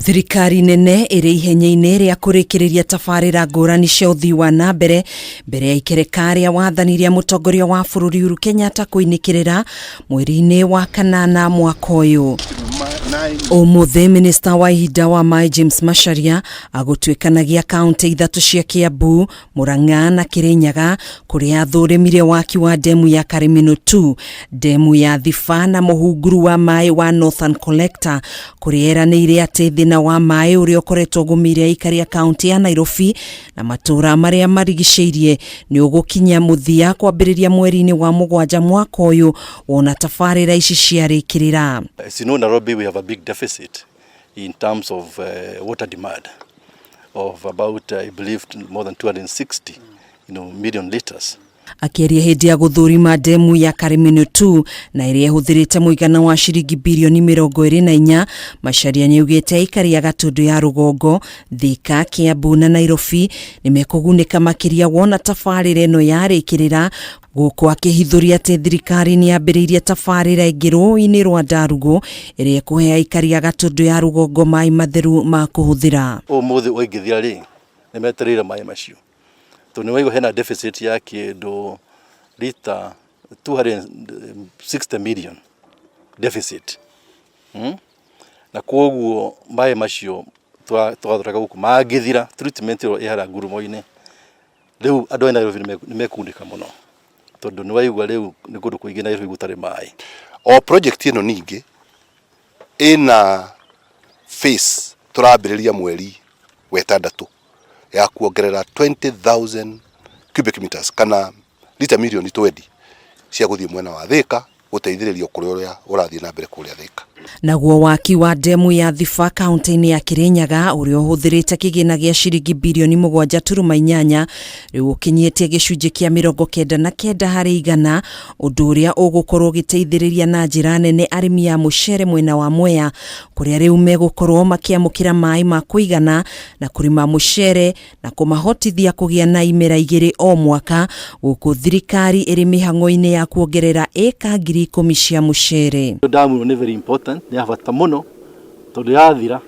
Thirikari nene iri ihenya-ini ria kurikirira tabarira ngurani cia uthii wa na mbere ya ikereka ria wathani ria mutongoria wa bururi Uhuru Kenyatta kuinikirira mweri-ini wa kanana mwaka uyu. Umuthi Minister wa ihinda wa maai James Macharia agutwikanagia kaunti ithatu cia Kiambu, Murang'a na Kirinyaga kuria athurimirie waki wa demu ya Kameme 2, demu ya thifa na muhunguru wa maai wa Northern Collector kuria eranĩire ati thina wa maai uria ukoretwo gumiria ikaria kaunti ya Nairobi na matura maria marigiceirie ni ugukinya muthia kwambiriria mweri-ini wa mugwanja mwaka uyu wona tabarira ici ciarikirira. As you know, Nairobi we have a big deficit in terms of water demand of about I believe more than 260 million liters. Akiria hindi ya guthurima demu ya Kameme 2 na iria ihuthirite muigana wa shiringi bilioni 24, Macharia niugite ikaria gatundu ya rugongo, Thika, Kiambu na Nairobi nimekuguneka makiria wona tabarira ino yarikirira, guku akihithuria ati thirikari ni yambiriirie tabarira ingi rũĩ-inĩ rwa Ndarugu iria ikuhea ikaria gatundu ya rugongo maai matheru ma kuhuthira. Umuthi waingithia ri nimeterire maai macio tuni waigo hena deficit ya kindu lita 260 million deficit na koguo maai macio twathuraga guku magithira treatment ro ihara ngurumo-ini riu andu a Nairobi nimekundika muno tondu ni waigua riu ni kundu kuingi Nairobi gutari maai. O project ino ningi ina phase turambiriria mweri wetandatu ya kuongerera 20,000 cubic meters kana lita milioni 20 cia guthii mwena wa Thika guteithiririo kuria urathii na mbere kuria Thika. Naguo waki wa demu ya thifa kaunti-ini ya Kirinyaga uria uhuthirite kigina gia shiringi bilioni 7.8 riu ukinyetie gicunji kia 99 hari 100, undu uria ugukorwo giteithiriria na njira nene arimi ya mucere mwena wa Mwea kuria riu megukorwo makiamukira maai ma kuigana na kurima mucere na kumahotithia kugia na imera igiri o mwaka, guku thirikari iri mihang'o-ini ya kuongerera eka 10,000 cia mucere. Damu ni very important ni abata muno tondu yathira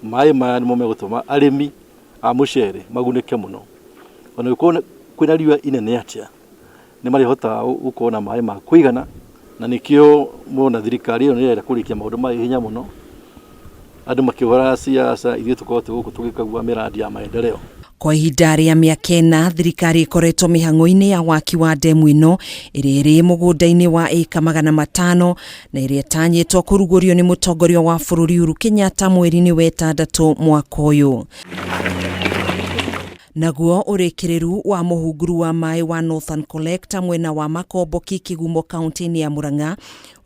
maai maya nimo megutuma arimi a mucere magunike muno. Ona kwina riua inene atia ni marihota ukona maai ma kuigana na nikio mona thirikari ino nirenda kurikia maundu ma hinya muno, andu makihora siasa ithie tukote guku tugikagua miradi ya maendeleo. Kwa ihinda ria miaka 4 thirikari ikoretwo mihang'o-ini ya waki wa demu ino iria iri mugunda-ini wa eka 500 na iria tanyitwo kurugurio ni mutongoria wa bururi Uhuru Kenyatta mweri-ini wa Gatandatu mwaka uyu. Naguo urikiriru wa muhunguru wa maai wa Northern Collector mwena wa Makomboki Kigumo kaunti-ini ya Murang'a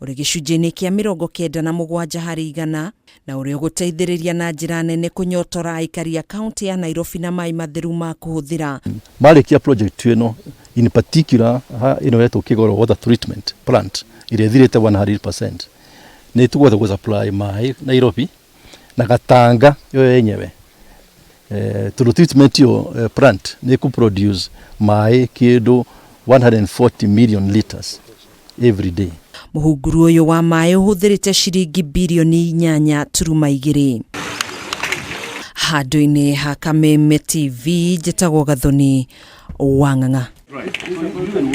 uri gicunji-ini kia 97 hari 100 na uri guteithiriria na njira nene kunyotora aikaria kaunti ya Nairobi na maai matheru ma kuhuthira. Marikia project ino in particular ino yetu Kigoro water treatment plant iria thirite 100% ni tugothe go supply maai Nairobi na Gatanga yo yenyewe to treatment yo plant ni ku produce maai kindu 140 million liters every day. Muhunguru uyu wa maai uhuthirite shiringi bilioni 8.2. Handu-ini ha Kameme TV njitagwo Gathoni wa Ng'ang'a.